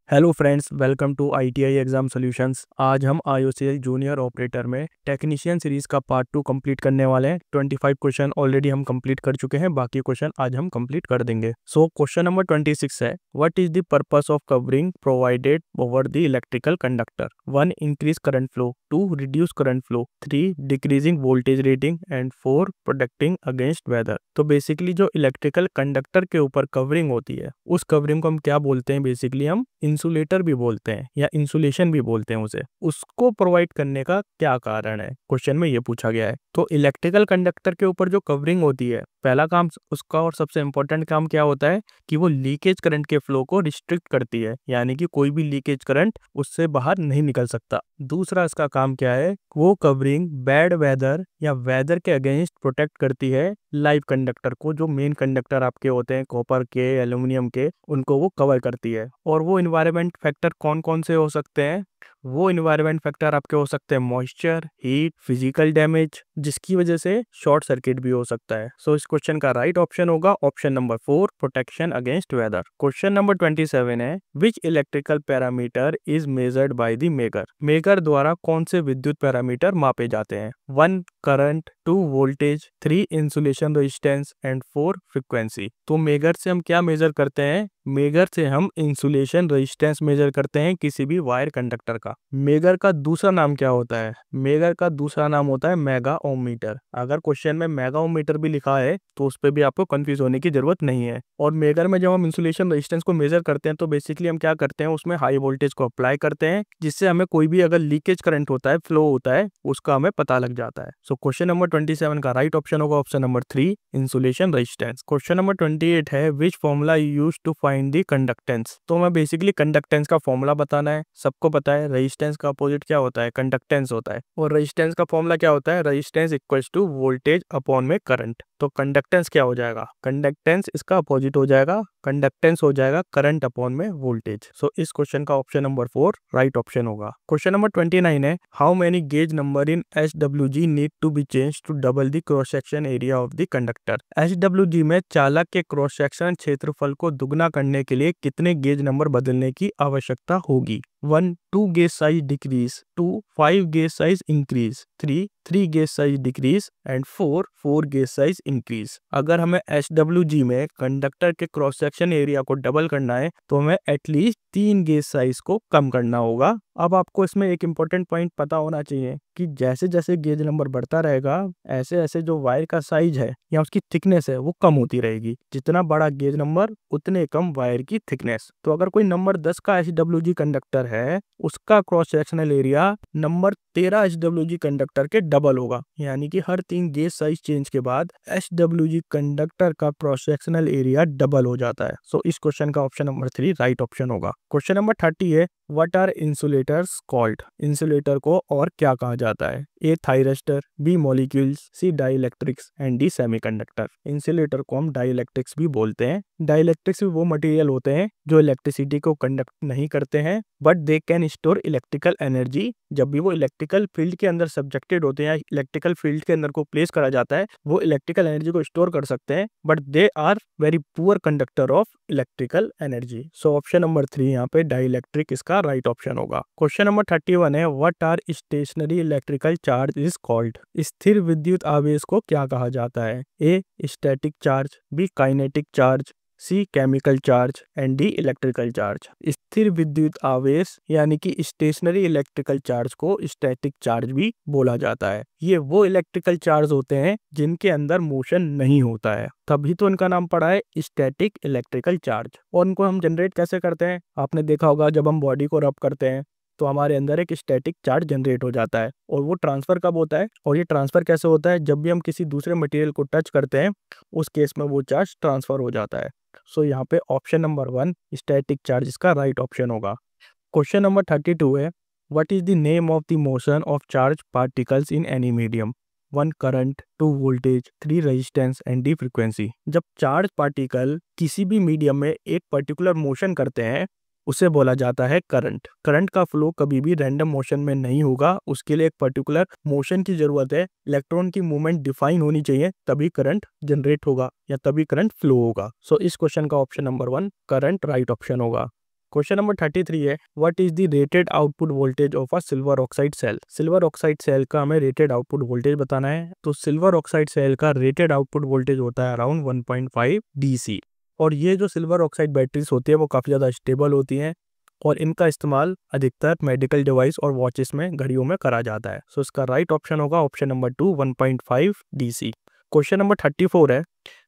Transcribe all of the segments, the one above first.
Hello friends, welcome to ITI exam solutions. आज हम IOCL junior operator में technician series का पार्ट 2 कंप्लीट करने वाले हैं। 25 क्वेश्चन ऑलरेडी हम कंप्लीट कर चुके हैं, बाकी क्वेश्चन आज हम कंप्लीट कर देंगे। सो क्वेश्चन नंबर 26 है, what is the purpose of covering provided over the electrical conductor? 1 increase current flow, 2 reduce current flow, 3 decreasing voltage rating and 4 protecting against weather. तो बेसिकली जो इलेक्ट्रिकल कंडक्टर के ऊपर covering होती है, उस covering को हम क्या बोलते हैं? बेसिकली हम इंसुलेटर भी बोलते हैं या इंसुलेशन भी बोलते हैं उसे। उसको प्रोवाइड करने का क्या कारण है, क्वेश्चन में ये पूछा गया है। तो इलेक्ट्रिकल कंडक्टर के ऊपर जो कवरिंग होती है, पहला काम उसका और सबसे इंपॉर्टेंट काम क्या होता है कि वो लीकेज करंट के फ्लो को रिस्ट्रिक्ट करती है, यानी कि कोई भी लीकेज करंट उससे बाहर नहीं निकल सकता। दूसरा इसका काम क्या है, वो कवरिंग बैड वेदर या वेदर के अगेंस्ट प्रोटेक्ट करती है लाइव कंडक्टर को। जो मेन कंडक्टर आपके होते हैं कॉपर के, एल्यूमिनियम के, उनको वो कवर करती है। और वो इन्वायरमेंट फैक्टर कौन कौन से हो सकते हैं? वो इन्वायरमेंट फैक्टर आपके हो सकते हैं मॉइस्चर, हीट, फिजिकल डैमेज, जिसकी वजह से शॉर्ट सर्किट भी हो सकता है। सो इस क्वेश्चन का राइट ऑप्शन होगा option number 4, protection against weather. Question number 27 है, which electrical parameter is measured by the megger? Megger द्वारा कौन से विद्युत पैरामीटर मापे जाते हैं? 1 current, 2 voltage, 3 insulation resistance and 4 frequency. तो मेगर से हम क्या मेजर करते हैं? मेगर से हम इंसुलेशन रेजिस्टेंस मेजर करते हैं किसी भी वायर कंडक्टर का। मेगर का दूसरा नाम क्या होता है? मेगर का दूसरा नाम होता है मेगा ओम मीटर। अगर क्वेश्चन में मेगा ओम मीटर भी लिखा है तो उस पर भी आपको कंफ्यूज होने की जरूरत नहीं है। और मेगर में जब हम इंसुलेशन रेजिस्टेंस को मेजर करते हैं तो बेसिकली हम क्या करते हैं, उसमें हाई वोल्टेज को अप्लाई करते हैं, जिससे हमें कोई भी अगर लीकेज करंट होता है, फ्लो होता है, उसका हमें पता लग जाता है। सो क्वेश्चन नंबर 27 का राइट ऑप्शन होगा option number 3, insulation resistance. Question number 28 है, which formula used to find the conductance? तो हमें बेसिकली कंडक्टेंस का फॉर्मूला बताना है। सबको पता है रेजिस्टेंस का अपोजिट क्या होता है? कंडक्टेंस होता है। और रेजिस्टेंस का फॉर्मूला क्या होता है? Resistance equals to voltage upon में करंट। तो कंडक्टेंस क्या हो जाएगा? कंडक्टेंस इसका अपोजिट हो जाएगा, कंडक्टेंस हो जाएगा करंट अपॉन में वोल्टेज। सो इस क्वेश्चन का ऑप्शन नंबर 4 राइट ऑप्शन होगा। क्वेश्चन नंबर 29 है, how many gauge number in SWG need to be change to double the cross section area of the conductor? SWG में चालक के cross section क्षेत्रफल को दुगना करने के लिए कितने गेज नंबर बदलने की आवश्यकता होगी? 1 2 gauge size decrease, 2 5 gauge size increase, 3 gauge size decrease and 4 gauge size increase. अगर हमें SWG में कंडक्टर के क्रॉस सेक्शन एरिया को डबल करना है तो हमें एटलीस्ट 3 गेज साइज को कम करना होगा। अब आपको इसमें एक इंपॉर्टेंट पॉइंट पता होना चाहिए कि जैसे जैसे गेज नंबर बढ़ता रहेगा, ऐसे ऐसे जो वायर का साइज है या उसकी थिकनेस है वो कम होती रहेगी। जितना बड़ा गेज नंबर उतने कम वायर की थिकनेस। तो अगर कोई नंबर 10 का SWG कंडक्टर है, उसका cross sectional area number 13 SWG conductor के डबल होगा, यानी कि हर 3 गेज साइज चेंज के बाद SWG कंडक्टर का क्रॉस सेक्शनल एरिया डबल हो जाता है। सो इस क्वेश्चन का ऑप्शन नंबर 3 राइट ऑप्शन होगा। क्वेश्चन नंबर 30 है, what are insulators called? Insulator को और क्या कहा जाता है? A thyristor, B molecules, C dielectrics and D semiconductor. Insulator को हम डाइलेक्ट्रिक्स भी बोलते हैं। डाइलेक्ट्रिक्स भी वो मटेरियल होते हैं जो इलेक्ट्रिसिटी को कंडक्ट नहीं करते हैं, but they can store electrical energy. जब भी वो इलेक्ट्रिकल फील्ड के अंदर सब्जेक्टेड होते हैं या इलेक्ट्रिकल फील्ड के अंदर को प्लेस करा जाता है, वो इलेक्ट्रिकल एनर्जी को स्टोर कर सकते हैं, but they are very poor conductor of electrical energy. So option number 3 यहाँ पे डाइलेक्ट्रिक इसका राइट ऑप्शन होगा। क्वेश्चन नंबर 31 है, what are stationary electrical charge is called? स्थिर विद्युत आवेश को क्या कहा जाता है? A static charge, B kinetic charge, C chemical charge and D electrical charge. स्थिर विद्युत आवेश यानी कि स्टेशनरी इलेक्ट्रिकल चार्ज को स्टैटिक चार्ज भी बोला जाता है। ये वो इलेक्ट्रिकल चार्ज होते हैं जिनके अंदर मोशन नहीं होता है, तभी तो इनका नाम पड़ा है स्टैटिक इलेक्ट्रिकल चार्ज। और उनको हम जनरेट कैसे करते हैं? आपने देखा होगा जब हम बॉडी को रब करते हैं तो हमारे अंदर एक स्टैटिक चार्ज जनरेट हो जाता है, और वो ट्रांसफर कब होता है? और ये ट्रांसफर कैसे होता है? जब भी हम किसी दूसरे मटेरियल को टच करते हैं, उस केस में वो चार्ज ट्रांसफर हो जाता है। सो यहाँ पे ऑप्शन नंबर 1 स्टैटिक चार्ज इसका राइट ऑप्शन होगा। क्वेश्चन नंबर 32 है, what is the name of the motion of charge particles in any medium? 1 current, 2 voltage, 3 resistance and D frequency. जब चार्ज पार्टिकल किसी भी मीडियम में एक पर्टिकुलर मोशन करते हैं उसे बोला जाता है करंट। करंट का फ्लो कभी भी रैंडम मोशन में नहीं होगा, उसके लिए एक पर्टिकुलर मोशन की जरूरत है। इलेक्ट्रॉन की मूवमेंट डिफाइन होनी चाहिए, तभी करंट जनरेट होगा या तभी करंट फ्लो होगा। सो इस क्वेश्चन का option number 1 current right option होगा। क्वेश्चन नंबर 33 है, what is the rated output voltage of a silver oxide cell. Silver oxide cell का हमें रेटेड आउटपुट वोल्टेज बताना है। तो सिल्वर ऑक्साइड सेल का रेटेड आउटपुट वोल्टेज होता है अराउंड 1.5 DC। और ये जो सिल्वर ऑक्साइड बैटरीज होती है वो काफ़ी ज़्यादा स्टेबल होती हैं और इनका इस्तेमाल अधिकतर मेडिकल डिवाइस और वॉचेस में, घड़ियों में करा जाता है। सो इसका राइट ऑप्शन होगा option number 2, 1.5 DC। Question number 34 है,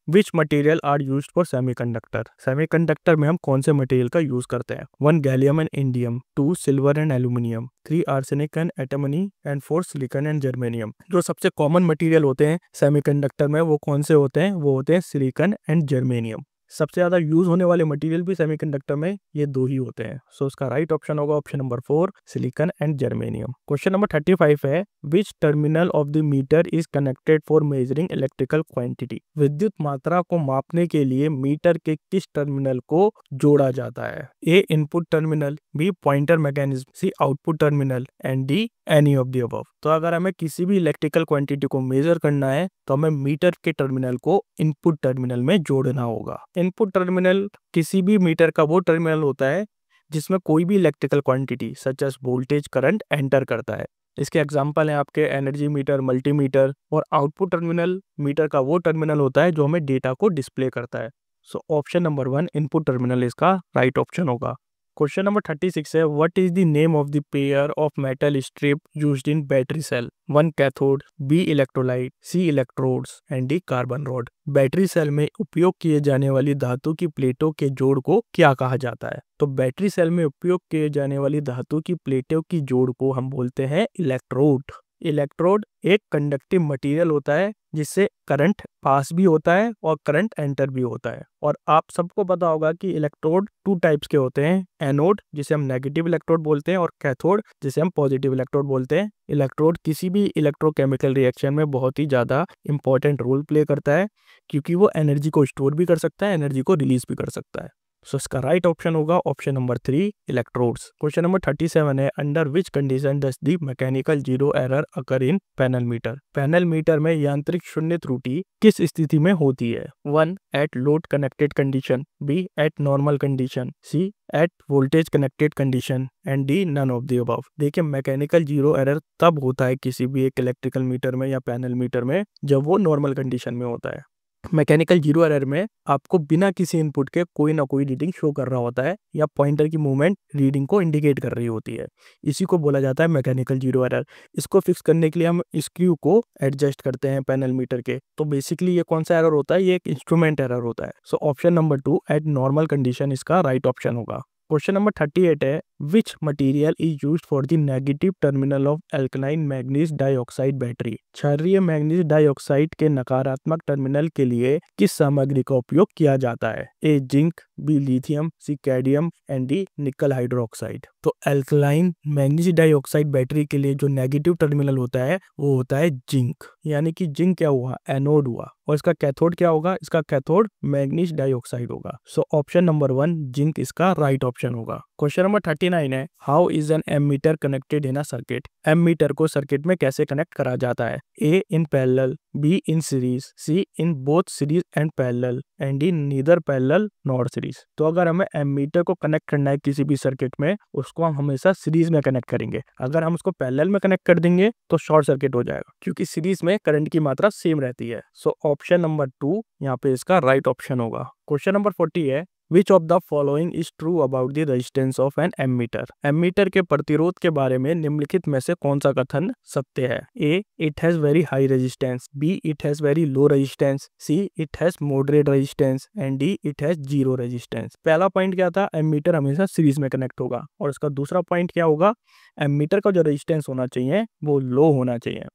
which material are used for semiconductor. Semiconductor में हम कौन से मटेरियल का यूज करते हैं। 1 gallium and indium, 2 silver and aluminium, 3 arsenic and antimony and 4 silicon and germanium. जो सबसे कॉमन मटेरियल होते हैं सेमीकंडक्टर में वो कौन से होते हैं, वो होते हैं सिलिकॉन एंड जर्मेनियम। सबसे ज्यादा यूज होने वाले मटेरियल भी सेमीकंडक्टर में ये दो ही होते हैं। सो इसका राइट ऑप्शन होगा option number 4, silicon and germanium. Question number 35 है, which terminal of the meter is connected for measuring electrical quantity. विद्युत मात्रा को मापने के लिए मीटर के किस टर्मिनल को जोड़ा जाता है। A input terminal, B pointer mechanism, C output terminal and D any of the above. तो अगर हमें किसी भी इलेक्ट्रिकल क्वांटिटी को मेजर करना है तो हमें मीटर के टर्मिनल को इनपुट टर्मिनल में जोड़ना होगा। इनपुट टर्मिनल किसी भी मीटर का वो टर्मिनल होता है जिसमें कोई भी electrical quantity such as voltage, current enter करता है। इसके एग्जांपल हैं आपके एनर्जी मीटर, मल्टीमीटर। और आउटपुट टर्मिनल मीटर का वो टर्मिनल होता है जो हमें डेटा को डिस्प्ले करता है। So option number 1 input terminal इसका राइट ऑप्शन होगा। क्वेश्चन नंबर 36 है, what is the name of the pair of metal strip used in battery cell. 1 cathode, B electrolyte, C electrodes and D carbon rod. Battery cell में उपयोग किए जाने वाली धातु की प्लेटों के जोड़ को क्या कहा जाता है। तो बैटरी सेल में उपयोग किए जाने वाली धातु की प्लेटों की जोड़ को हम बोलते हैं इलेक्ट्रोड। इलेक्ट्रोड एक कंडक्टिव मटेरियल होता है जिससे करंट पास भी होता है और करंट एंटर भी होता है। और आप सबको पता होगा कि इलेक्ट्रोड 2 टाइप्स के होते हैं, एनोड जिसे हम नेगेटिव इलेक्ट्रोड बोलते हैं और कैथोड जिसे हम पॉजिटिव इलेक्ट्रोड बोलते हैं। इलेक्ट्रोड किसी भी इलेक्ट्रोकेमिकल रिएक्शन में बहुत ही ज़्यादा इंपॉर्टेंट रोल प्ले करता है क्योंकि वो एनर्जी को स्टोर भी कर सकता है, एनर्जी को रिलीज भी कर सकता है। सो इसका राइट ऑप्शन होगा option number 3, electrodes. Question number 37 है, under which condition does the mechanical zero error occur in panel meter. Panel meter में यांत्रिक शून्य त्रुटि किस स्थिति में होती है। 1 at load connected condition, B at normal condition, C at voltage connected condition and D none of the above. देखिए मैकेनिकल जीरो एरर तब होता है किसी भी एक इलेक्ट्रिकल मीटर में या पैनल मीटर में जब वो नॉर्मल कंडीशन में होता है। मैकेनिकल जीरो एरर में आपको बिना किसी इनपुट के कोई ना कोई रीडिंग शो कर रहा होता है या पॉइंटर की मूवमेंट रीडिंग को इंडिकेट कर रही होती है। इसी को बोला जाता है मैकेनिकल जीरो एरर। इसको फिक्स करने के लिए हम स्क्रू को एडजस्ट करते हैं पैनल मीटर के। तो बेसिकली ये कौन सा एरर होता है, ये एक इंस्ट्रूमेंट एरर होता है। So option number 2 eight normal condition इसका राइट ऑप्शन होगा। क्वेश्चन नंबर 38 है, विच material is used for the negative terminal of alkaline manganese dioxide battery. क्षारीय मैग्नीज डाइऑक्साइड के नकारात्मक टर्मिनल के लिए किस सामग्री का उपयोग किया जाता है। A zinc, B lithium, C cadmium and D nickel hydroxide. तो एल्कलाइन मैग्नीज डाइऑक्साइड बैटरी के लिए जो नेगेटिव टर्मिनल होता है वो होता है जिंक। यानी कि जिंक क्या हुआ, एनोड हुआ। और इसका कैथोड क्या होगा, इसका कैथोड मैग्नीज डाइऑक्साइड होगा। सो ऑप्शन नंबर 1 जिंक इसका राइट ऑप्शन होगा। क्वेश्चन नंबर 39 है, how is an ammeter connected in a circuit. Ammeter को सर्किट में कैसे कनेक्ट करा जाता है। A in parallel, B in series, C in both series and parallel and D neither parallel nor series. तो अगर हमें एमीटर को कनेक्ट करना है किसी भी सर्किट में उसको हम हमेशा सीरीज में कनेक्ट करेंगे। अगर हम उसको पैरेलल में कनेक्ट कर देंगे तो शॉर्ट सर्किट हो जाएगा क्योंकि सीरीज में करंट की मात्रा सेम रहती है। सो ऑप्शन नंबर 2 यहाँ पे इसका राइट ऑप्शन होगा। क्वेश्चन नंबर 40 है, Which of the following is true about the resistance of an ammeter? Ammeter के प्रतिरोध के बारे में निम्नलिखित में से कौन सा कथन सत्य है। A, it has very high resistance, B, it has very low resistance, C, it has moderate resistance and D, it has zero resistance। पहला पॉइंट क्या था, एमीटर हमेशा सीरीज में कनेक्ट होगा। और इसका दूसरा पॉइंट क्या होगा, एमीटर का जो रेजिस्टेंस होना चाहिए वो लो होना चाहिए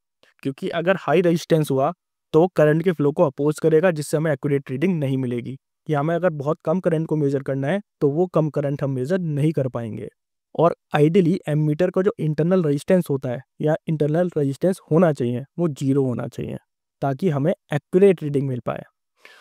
क्योंकि अगर हाई रेजिस्टेंस हुआ तो करंट के फ्लो को अपोज करेगा जिससे हमें एक्यूरेट रीडिंग नहीं मिलेगी। या हमें अगर बहुत कम करंट को मेजर करना है तो वो कम करंट हम मेजर नहीं कर पाएंगे। और आइडियली एमीटर का जो इंटरनल रेजिस्टेंस होता है या इंटरनल रेजिस्टेंस होना चाहिए वो 0 होना चाहिए ताकि हमें एक्यूरेट रीडिंग मिल पाए।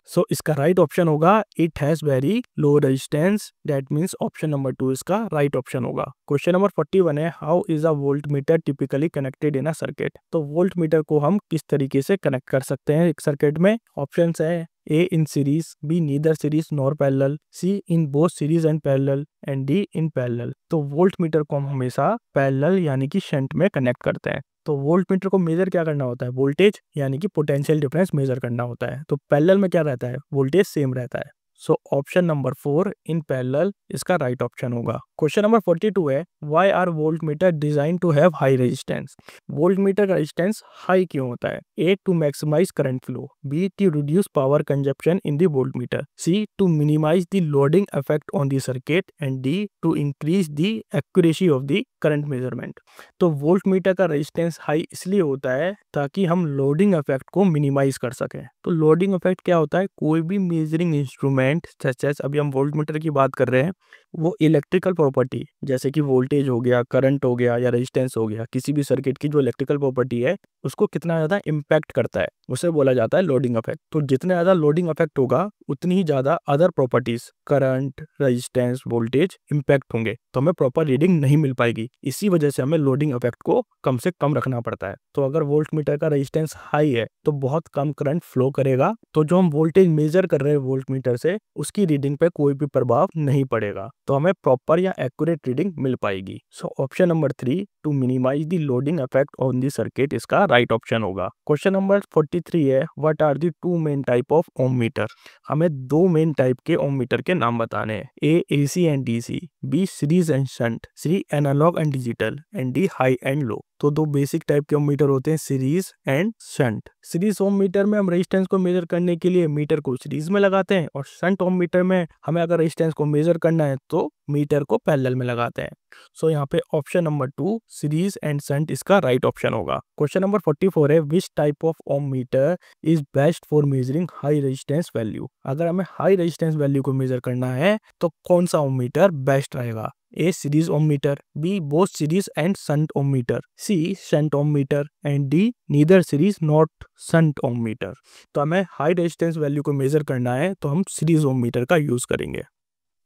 सो इसका राइट ऑप्शन होगा it has very low resistance, that means option number 2 इसका राइट ऑप्शन होगा। क्वेश्चन नंबर 41 है, how is a volt meter typically connected in a circuit. तो वोल्ट मीटर को हम किस तरीके से कनेक्ट कर सकते हैं एक सर्किट में। ऑप्शंस है A in series, B neither series nor parallel, C in both series and parallel and D in parallel. तो वोल्ट मीटर को हम हमेशा पैरेलल यानी कि शंट में कनेक्ट करते हैं। तो वोल्ट मीटर को मेजर क्या करना होता है, वोल्टेज यानी कि पोटेंशियल डिफरेंस मेजर करना होता है। तो पैरेलल में क्या रहता है, वोल्टेज सेम रहता है। So option number 4 in parallel इसका राइट ऑप्शन होगा। क्वेश्चन नंबर 42 है, why are voltmeter design to have high resistance. Voltmeter का रेजिस्टेंस हाई क्यों होता है? A to maximise current flow, B to reduce power consumption in the voltmeter, C to minimise the loading effect on the circuit and D to increase the accuracy of the current measurement. तो voltmeter का resistance high इसलिए होता है ताकि हम loading effect को minimise कर सकें। तो लोडिंग इफेक्ट क्या होता है, कोई भी मेजरिंग इंस्ट्रूमेंट सच अभी हम वोल्ट मीटर की बात कर रहे हैं, वो इलेक्ट्रिकल प्रॉपर्टी जैसे कि वोल्टेज हो गया, करंट हो गया या रेजिस्टेंस हो गया, किसी भी सर्किट की जो इलेक्ट्रिकल प्रॉपर्टी है उसको कितना ज़्यादा इम्पैक्ट करता है, उसे बोला जाता है लोडिंग इफेक्ट। तो जितना ज़्यादा लोडिंग इफेक्ट होगा उतनी ही ज़्यादा other properties current, resistance, voltage impact होंगे, तो हमें प्रॉपर रीडिंग नहीं मिल पाएगी। इसी वजह से हमें लोडिंग इफेक्ट को कम से कम रखना पड़ता है। तो अगर वोल्ट मीटर का रेजिस्टेंस हाई है तो बहुत कम करंट फ्लो करेगा, तो जो हम वोल्टेज मेजर कर रहे हैं वोल्ट मीटर से उसकी रीडिंग पे कोई भी प्रभाव नहीं पड़ेगा, तो हमें प्रॉपर या एक्यूरेट रीडिंग मिल पाएगी। So option number 3 to minimise the loading effect on the circuit इसका राइट ऑप्शन होगा। क्वेश्चन नंबर 43 है, what are the two main type of Om meter. हमें दो मेन टाइप के ओम मीटर के नाम बताने हैं, A AC and DC, B series and shunt, C analogue and digital and D high and low. तो दो बेसिक टाइप के ओम मीटर होते हैं, series and shunt. Series ohmmeter में हम रेजिस्टेंस को मेजर करने के लिए मीटर को सीरीज में लगाते हैं, और शंट ओम मीटर में हमें अगर रेजिस्टेंस को मेजर करना है तो मीटर को पैरेलल में लगाते हैं। सो यहाँ पे option number 2 series and shunt इसका राइट ऑप्शन होगा। क्वेश्चन नंबर 44 है, which type of Om metre is best for measuring high resistance value. अगर हमें हाई रेजिस्टेंस वैल्यू को मेजर करना है तो कौन सा ओम मीटर बेस्ट रहेगा? A series ohmmeter, B both series and shunt ohmmeter, C shunt ohmmeter and D neither series not shunt ohmmeter. तो हमें हाई रेजिस्टेंस वैल्यू को मेजर करना है तो हम सीरीज ओम metre का use करेंगे।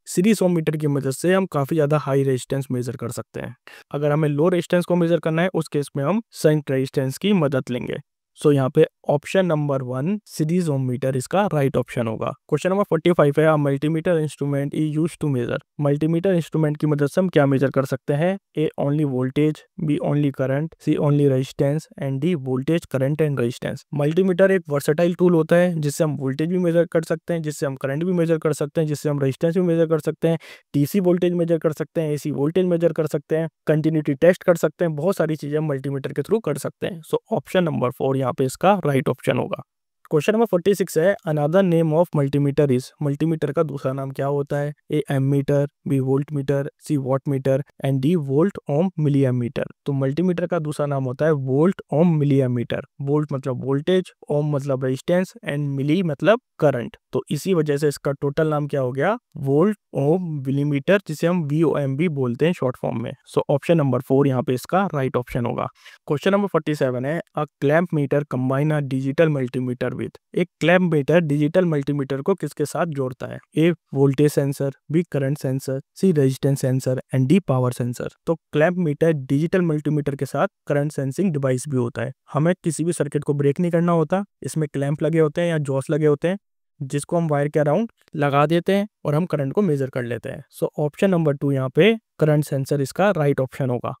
सीरीज ओम metre की मदद से हम काफ़ी ज़्यादा हाई रेजिस्टेंस मेजर कर सकते हैं। अगर हमें लो रेजिस्टेंस को मेजर करना है उस केस में हम शंट रेजिस्टेंस की मदद लेंगे। सो यहाँ पे option number 1 series ohmmeter इसका राइट ऑप्शन होगा। क्वेश्चन नंबर 45 है, multimeter instrument is use to measure. Multimeter instrument की मदद से हम क्या मेजर कर सकते हैं? A only voltage, B only current, C only resistance and D voltage, current and resistance. Multimeter एक वर्सेटाइल टूल होता है जिससे हम वोल्टेज भी मेजर कर सकते हैं, जिससे हम करंट भी मेजर कर सकते हैं, जिससे हम रेजिस्टेंस भी मेजर कर सकते हैं, डीसी वोल्टेज मेजर कर सकते हैं, एसी वोल्टेज मेजर कर सकते हैं, कंटिन्यूटी टेस्ट कर सकते हैं, बहुत सारी चीजें हम मल्टीमीटर के थ्रू कर सकते हैं। सो ऑप्शन नंबर 4 यहाँ पे इसका राइट ऑप्शन होगा। क्वेश्चन नंबर 46 है, another name of multimeter is. Multimeter का दूसरा नाम क्या होता है? A ammeter, B voltmeter, C wattmeter and D volt ohm milliammeter. तो मल्टीमीटर का दूसरा नाम होता है volt ohm milliammeter. Volt मतलब वोल्टेज, ओम मतलब रेजिस्टेंस एंड मिली मतलब करंट। तो इसी वजह से इसका टोटल नाम क्या हो गया? वोल्ट ओम मिलीमीटर, जिसे हम VOM भी बोलते हैं शॉर्ट फॉर्म में। सो ऑप्शन नंबर 4 यहाँ पे इसका राइट ऑप्शन होगा। क्वेश्चन नंबर 47 है, a clamp meter combine a digital multimeter with. एक क्लैंप मीटर डिजिटल मल्टीमीटर को किसके साथ जोड़ता है? A voltage sensor, B current sensor, C resistance sensor and D power sensor. तो क्लैंप मीटर डिजिटल मल्टीमीटर के साथ करंट सेंसिंग डिवाइस भी होता है। हमें किसी भी सर्किट को ब्रेक नहीं करना होता, इसमें क्लैंप लगे होते हैं या जॉस लगे होते हैं जिसको हम वायर के अराउंड लगा देते हैं और हम करंट को मेजर कर लेते हैं। सो ऑप्शन नंबर 2 यहाँ पे करंट सेंसर इसका राइट ऑप्शन होगा।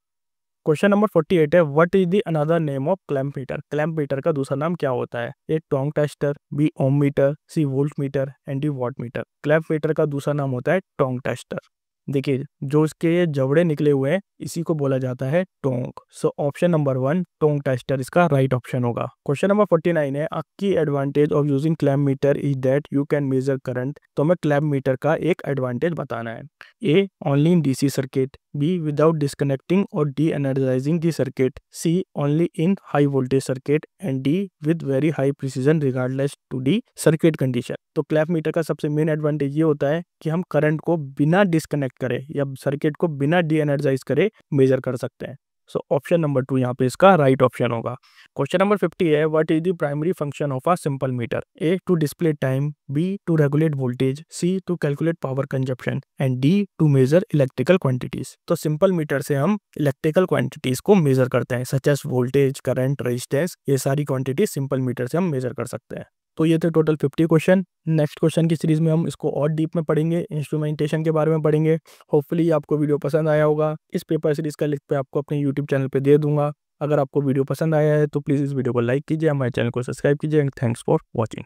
क्वेश्चन नंबर 48 है, what is the another name of clamp meter. Clamp meter का दूसरा नाम क्या होता है? A tong tester, B ohmmeter, C voltmeter and D wattmeter. Clamp meter का दूसरा नाम होता है टोंग टेस्टर। देखिए जो इसके ये जबड़े निकले हुए हैं इसी को बोला जाता है tong. So option number 1 tong tester इसका राइट ऑप्शन होगा। क्वेश्चन नंबर 49 है, a key advantage of using clamp meter is that you can measure current. तो हमें क्लैंप मीटर का एक एडवांटेज बताना है। A only in DC circuit, B without disconnecting or deenergizing the circuit, C only in high voltage circuit and D with very high precision regardless to the circuit condition. तो clamp meter का सबसे main advantage ये होता है कि हम current को बिना डिस्कनेक्ट करे या सर्किट को बिना डी एनर्जाइज करे मेजर कर सकते हैं। सो ऑप्शन नंबर 2 यहाँ पे इसका राइट ऑप्शन होगा। क्वेश्चन नंबर 50 है, what is the primary function of a simple meter. A to display time, B to regulate voltage, C to calculate power consumption and D to measure electrical quantities. तो simple meter से हम electrical quantities को measure करते हैं, such as voltage, current, resistance. ये सारी quantities simple meter से हम मेजर कर सकते हैं। तो ये थे टोटल 50 क्वेश्चन। नेक्स्ट क्वेश्चन की सीरीज में हम इसको और डीप में पढ़ेंगे, इंस्ट्रूमेंटेशन के बारे में पढ़ेंगे। होपफुली आपको वीडियो पसंद आया होगा। इस पेपर सीरीज का लिंक पे आपको अपने यूट्यूब चैनल पे दे दूंगा। अगर आपको वीडियो पसंद आया है तो प्लीज़ इस वीडियो को लाइक कीजिए, हमारे चैनल को सब्सक्राइब कीजिए एंड थैंक्स फॉर वॉचिंग।